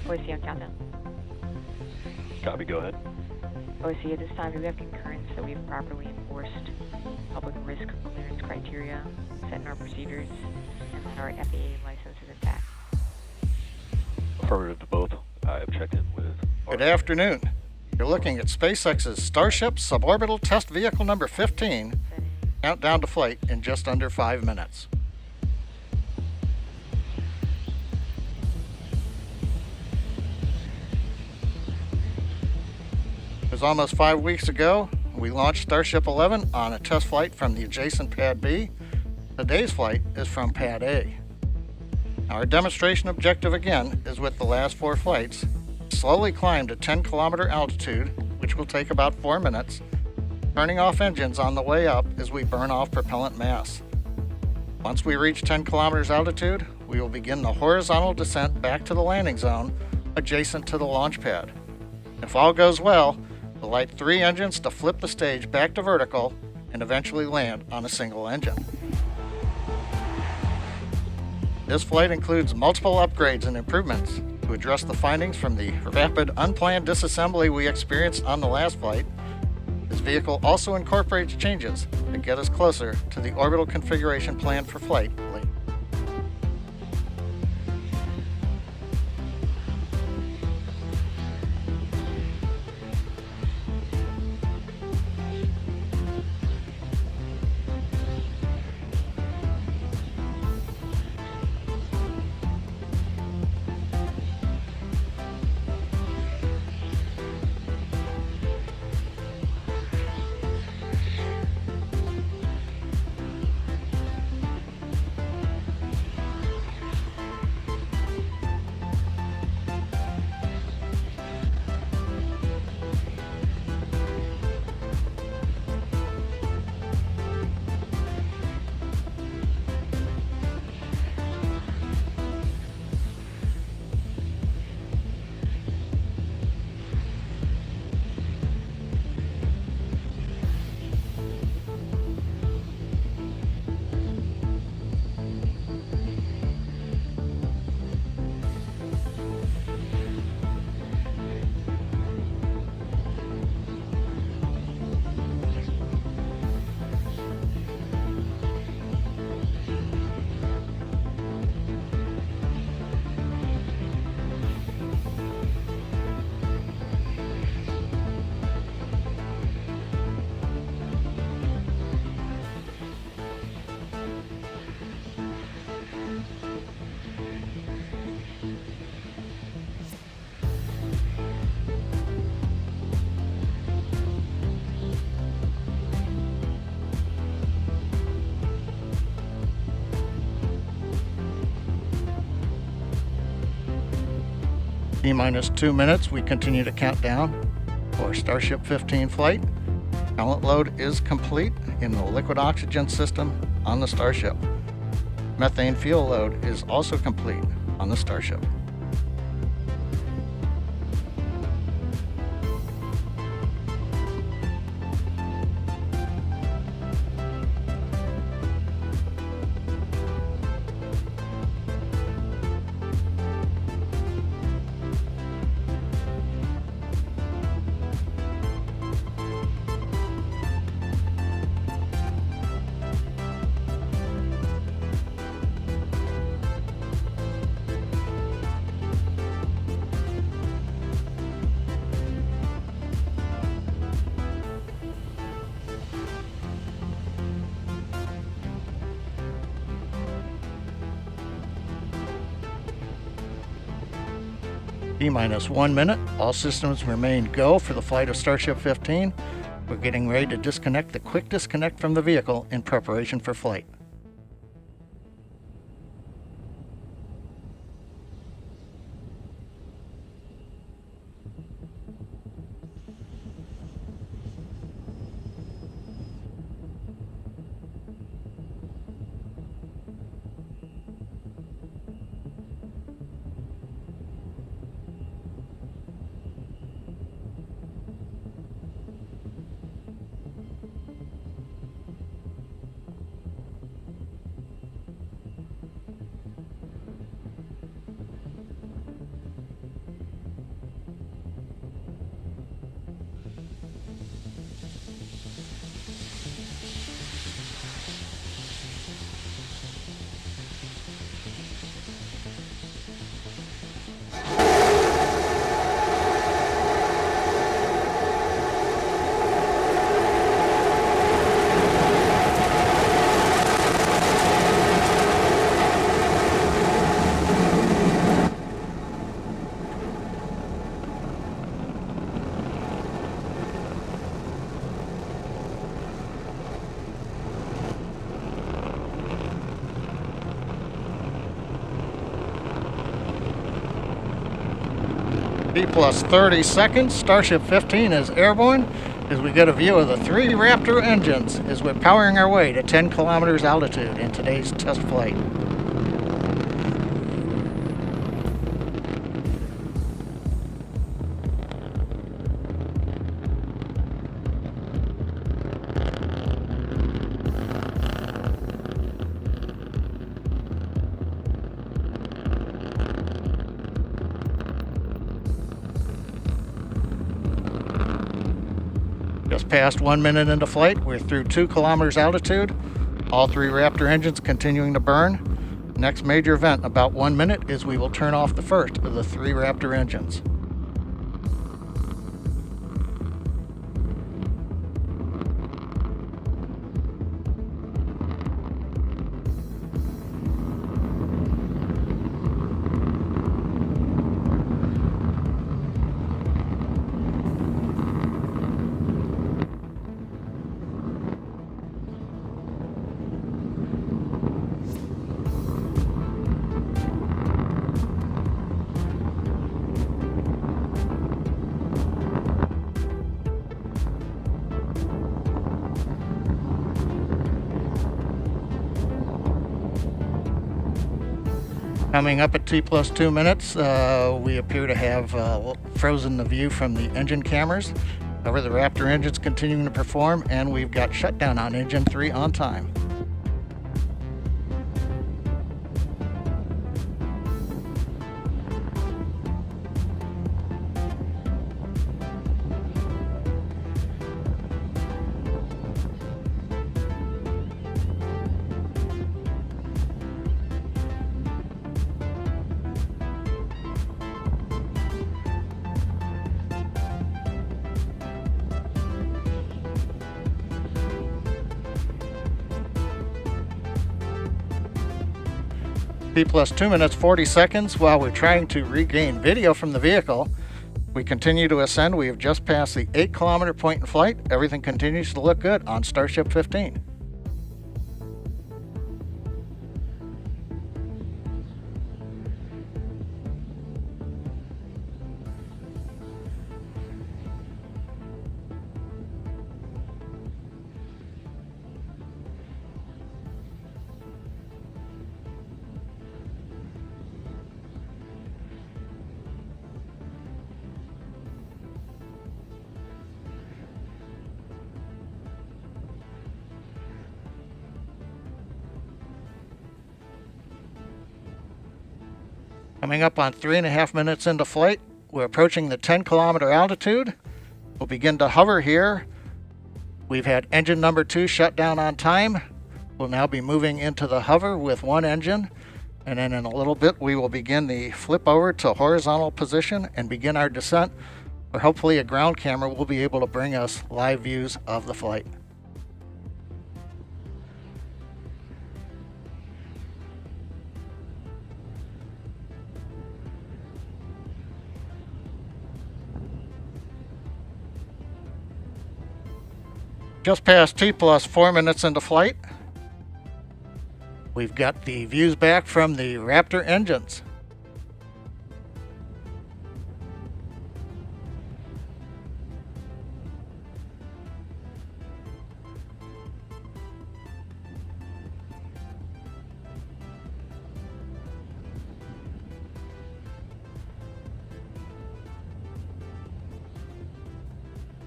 OC on countdown. Copy, go ahead. OC, at this time, we have concurrence that we've properly enforced public risk clearance criteria, set in our procedures, and that our FAA license is intact. Affirmative to both. I have checked in with... Good afternoon. You're looking at SpaceX's StarShip suborbital test vehicle number 15, countdown to flight in just under 5 minutes. It was almost 5 weeks ago. We launched Starship 11 on a test flight from the adjacent Pad B. Today's flight is from Pad A. Our demonstration objective again is with the last 4 flights. Slowly climb to 10-kilometer altitude, which will take about 4 minutes, turning off engines on the way up as we burn off propellant mass. Once we reach 10 kilometers altitude, we will begin the horizontal descent back to the landing zone adjacent to the launch pad. If all goes well, we'll light 3 engines to flip the stage back to vertical and eventually land on a single engine. This flight includes multiple upgrades and improvements to address the findings from the rapid unplanned disassembly we experienced on the last flight. This vehicle also incorporates changes that get us closer to the orbital configuration planned for flight later. T-minus 2 minutes, we continue to count down for Starship 15 flight. Pellet load is complete in the liquid oxygen system on the Starship. Methane fuel load is also complete on the Starship. T-minus 1 minute, all systems remain go for the flight of Starship 15. We're getting ready to disconnect the quick disconnect from the vehicle in preparation for flight. T plus 30 seconds, Starship 15 is airborne as we get a view of the 3 Raptor engines as we're powering our way to 10 kilometers altitude in today's test flight. Just past 1 minute into flight, we're through 2 kilometers altitude. All 3 Raptor engines continuing to burn. Next major event, about 1 minute, is we will turn off the first of the 3 Raptor engines. Coming up at T plus 2 minutes, we appear to have frozen the view from the engine cameras. However, the Raptor engine's continuing to perform, and we've got shutdown on engine 3 on time. T plus 2 minutes 40 seconds. While we're trying to regain video from the vehicle, we continue to ascend. We have just passed the 8 kilometer point in flight. Everything continues to look good on Starship 15. Coming up on 3.5 minutes into flight, we're approaching the 10 kilometer altitude. We'll begin to hover here. We've had engine number 2 shut down on time. We'll now be moving into the hover with 1 engine. And then in a little bit, we will begin the flip over to horizontal position and begin our descent, where hopefully a ground camera will be able to bring us live views of the flight. Just past T plus 4 minutes into flight, we've got the views back from the Raptor engines.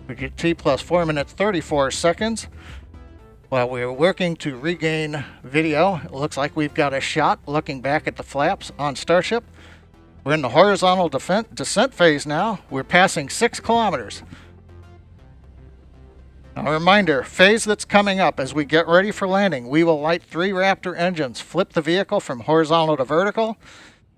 We get T plus 4 minutes 34 seconds. While we're working to regain video, it looks like we've got a shot looking back at the flaps on Starship. We're in the horizontal descent phase now. We're passing 6 kilometers. Now, a reminder, phase that's coming up as we get ready for landing, we will light 3 Raptor engines, flip the vehicle from horizontal to vertical.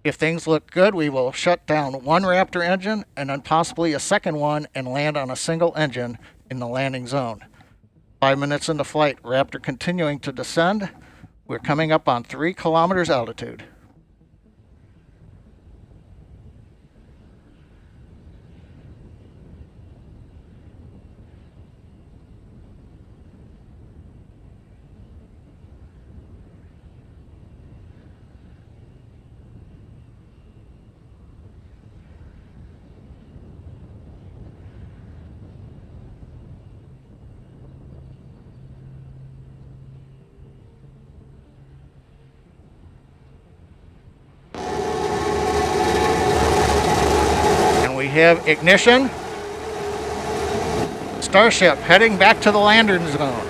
If things look good, we will shut down 1 Raptor engine and then possibly a second one and land on a single engine in the landing zone. 5 minutes into flight, Raptor continuing to descend. We're coming up on 3 kilometers altitude. have ignition. Starship heading back to the landing zone.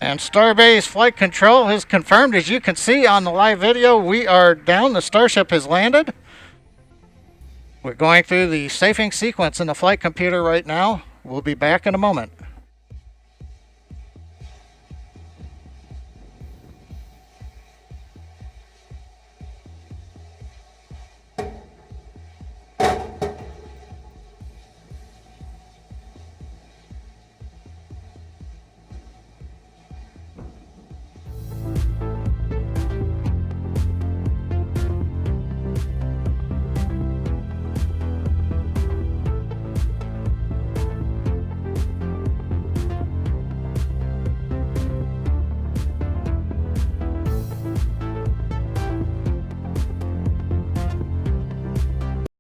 And Starbase Flight Control has confirmed, as you can see on the live video, we are down. The Starship has landed. We're going through the safing sequence in the flight computer right now. We'll be back in a moment.